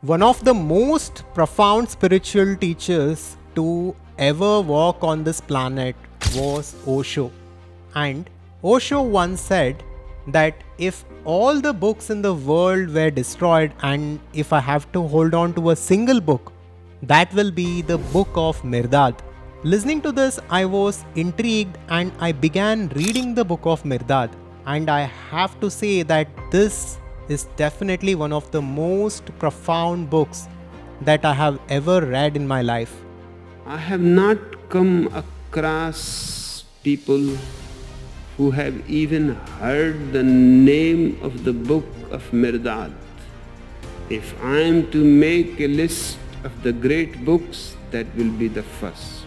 One of the most profound spiritual teachers to ever walk on this planet was Osho. And Osho once said that if all the books in the world were destroyed and if I have to hold on to a single book, that will be the Book of Mirdad. Listening to this, I was intrigued and I began reading the Book of Mirdad. And I have to say that this is definitely one of the most profound books that I have ever read in my life. I have not come across people who have even heard the name of the Book of Mirdad. If I am to make a list of the great books, that will be the first.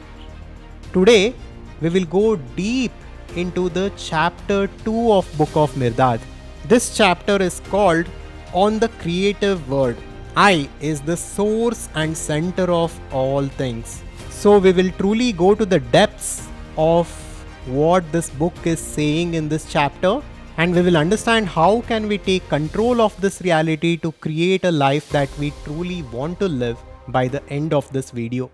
Today, we will go deep into the chapter 2 of Book of Mirdad. This chapter is called On the Creative Word. I is the source and center of all things. So we will truly go to the depths of what this book is saying in this chapter, and we will understand how can we take control of this reality to create a life that we truly want to live by the end of this video.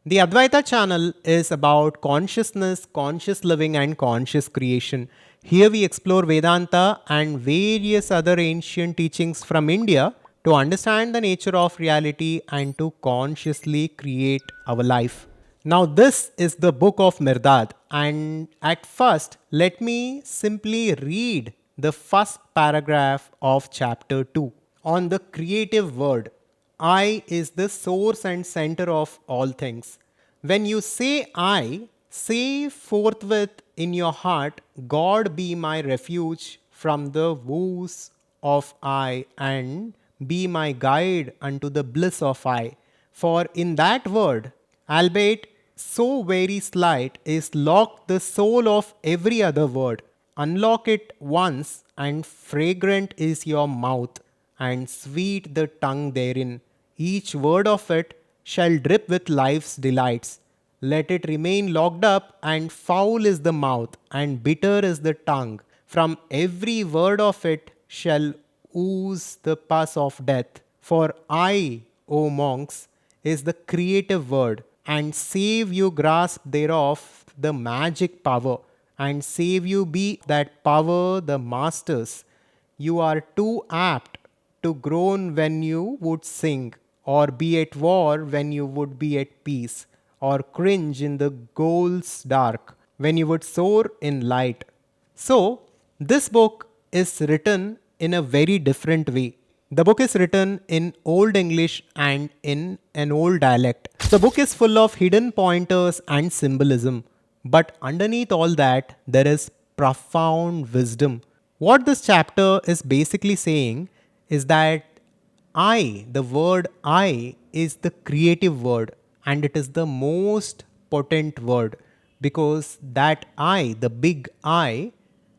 The Adhvaitha channel is about consciousness, conscious living and conscious creation. Here we explore Vedanta and various other ancient teachings from India to understand the nature of reality and to consciously create our life. Now this is the Book of Mirdad, and at first let me simply read the first paragraph of chapter 2 on the creative word. I is the source and center of all things. When you say I, say forthwith in your heart, God be my refuge from the woes of I, and be my guide unto the bliss of I. For in that word, albeit so very slight, is locked the soul of every other word. Unlock it once, and fragrant is your mouth, and sweet the tongue therein. Each word of it shall drip with life's delights. Let it remain locked up, and foul is the mouth, and bitter is the tongue. From every word of it shall ooze the pus of death. For I, O monks, is the creative word, and save you grasp thereof the magic power, and save you be that power the masters. You are too apt to groan when you would sing, or be at war when you would be at peace, or cringe in the goal's dark when you would soar in light. So, this book is written in a very different way. The book is written in Old English and in an old dialect. The book is full of hidden pointers and symbolism, but underneath all that, there is profound wisdom. What this chapter is basically saying is that I, the word I, is the creative word, and it is the most potent word because that I, the big I,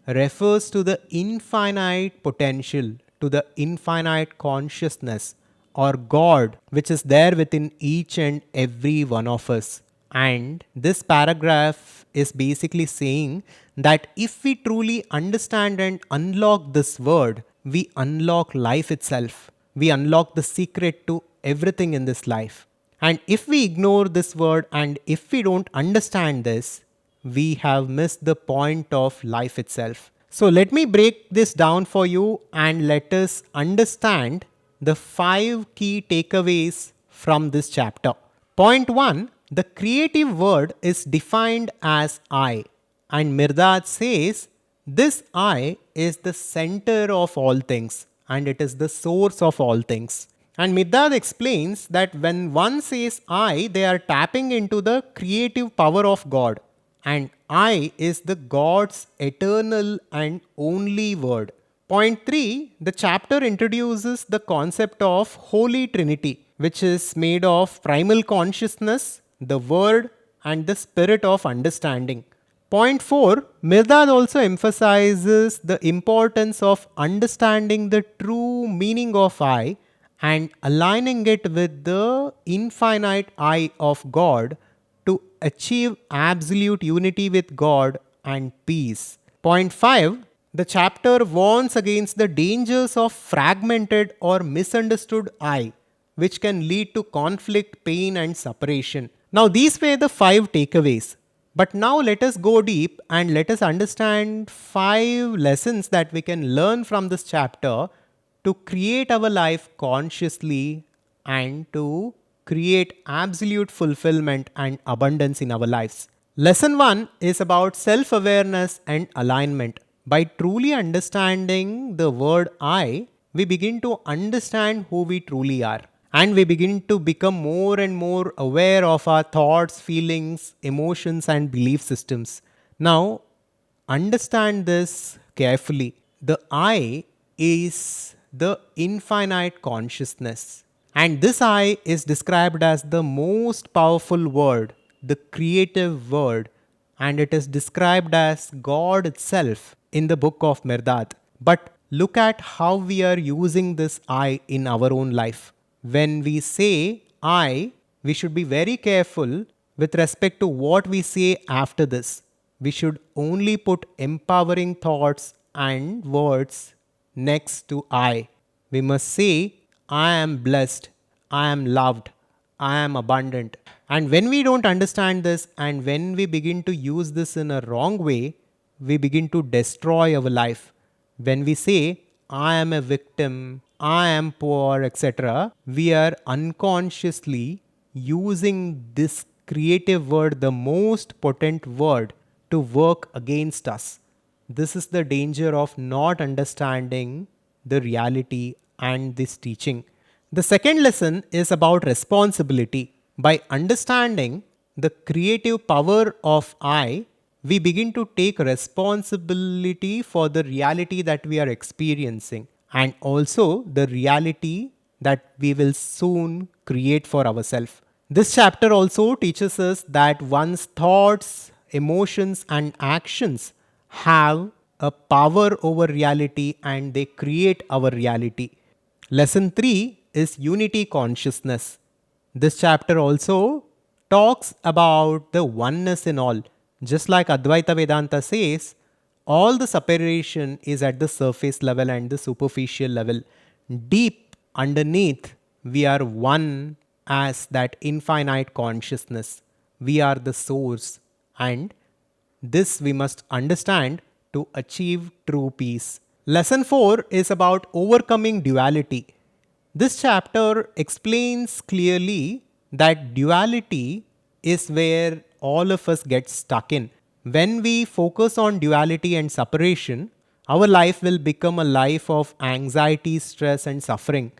refers to the infinite potential, to the infinite consciousness or God which is there within each and every one of us. And this paragraph is basically saying that if we truly understand and unlock this word, we unlock life itself. We unlock the secret to everything in this life. And if we ignore this word and if we don't understand this, we have missed the point of life itself. So let me break this down for you and let us understand the 5 key takeaways from this chapter. Point 1, the creative word is defined as I, and Mirdad says this I is the center of all things and it is the source of all things. And Mirdad explains that when one says I, they are tapping into the creative power of God, and I is the God's eternal and only word. Point 3, the chapter introduces the concept of Holy Trinity, which is made of primal consciousness, the word, and the spirit of understanding. Point 4, Mirdad also emphasizes the importance of understanding the true meaning of I and aligning it with the infinite I of God to achieve absolute unity with God and peace. Point 5, The chapter warns against the dangers of fragmented or misunderstood I, which can lead to conflict, pain, and separation. Now, these were the 5 takeaways. But now let us go deep and let us understand 5 lessons that we can learn from this chapter to create our life consciously and to create absolute fulfillment and abundance in our lives. Lesson 1 is about self awareness and alignment. By truly understanding the word I, we begin to understand who we truly are. And we begin to become more and more aware of our thoughts, feelings, emotions, and belief systems. Now, understand this carefully. The I is the infinite consciousness. And this I is described as the most powerful word, the creative word, and it is described as God itself in the Book of Mirdad. But look at how we are using this I in our own life. When we say I, we should be very careful with respect to what we say after this. We should only put empowering thoughts and words next to I. We must say, I am blessed, I am loved, I am abundant. And when we don't understand this and when we begin to use this in a wrong way, we begin to destroy our life. When we say, I am a victim, I am poor, etc., we are unconsciously using this creative word, the most potent word, to work against us. This is the danger of not understanding the reality and this teaching. The second lesson is about responsibility. By understanding the creative power of I, we begin to take responsibility for the reality that we are experiencing and also the reality that we will soon create for ourselves. This chapter also teaches us that one's thoughts, emotions, and actions have a power over reality and they create our reality. Lesson 3 is unity consciousness. This chapter also talks about the oneness in all. Just like Adhvaitha Vedanta says, all the separation is at the surface level and the superficial level. Deep underneath, we are one as that infinite consciousness. We are the source, and this we must understand to achieve true peace. Lesson 4 is about overcoming duality. This chapter explains clearly that duality is where all of us get stuck in. When we focus on duality and separation, our life will become a life of anxiety, stress, and suffering.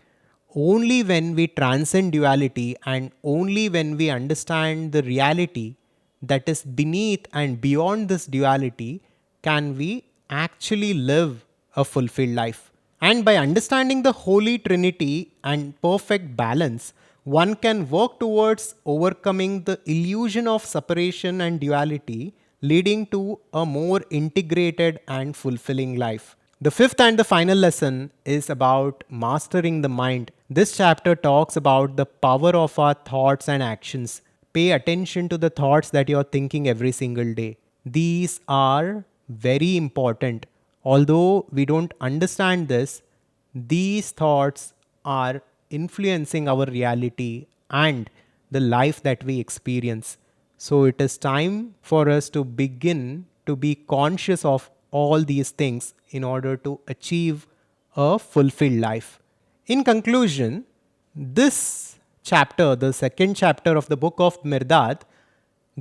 Only when we transcend duality and only when we understand the reality that is beneath and beyond this duality can we actually live a fulfilled life. And by understanding the Holy Trinity and perfect balance, one can work towards overcoming the illusion of separation and duality, leading to a more integrated and fulfilling life. The fifth and the final lesson is about mastering the mind. This chapter talks about the power of our thoughts and actions. Pay attention to the thoughts that you're thinking every single day. These are very important. Although we don't understand this, these thoughts are influencing our reality and the life that we experience. So it is time for us to begin to be conscious of all these things in order to achieve a fulfilled life. In conclusion, this chapter, the second chapter of the Book of Mirdad,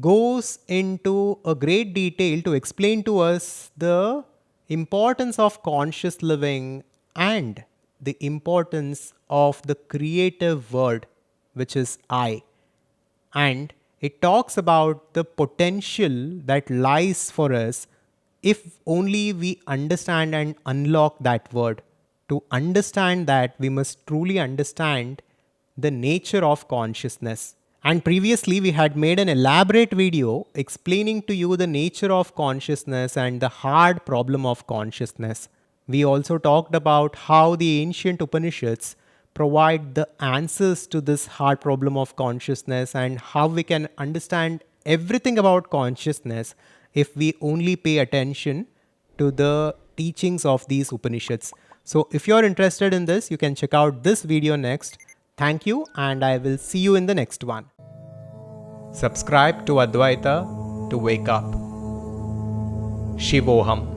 goes into a great detail to explain to us the importance of conscious living and the importance of the creative word, which is I. And it talks about the potential that lies for us if only we understand and unlock that word. To understand that, we must truly understand the nature of consciousness. And previously, we had made an elaborate video explaining to you the nature of consciousness and the hard problem of consciousness. We also talked about how the ancient Upanishads provide the answers to this hard problem of consciousness and how we can understand everything about consciousness if we only pay attention to the teachings of these Upanishads. So if you're interested in this, you can check out this video next. Thank you, and I will see you in the next one. Subscribe to Adhvaitha to wake up. Shivoham.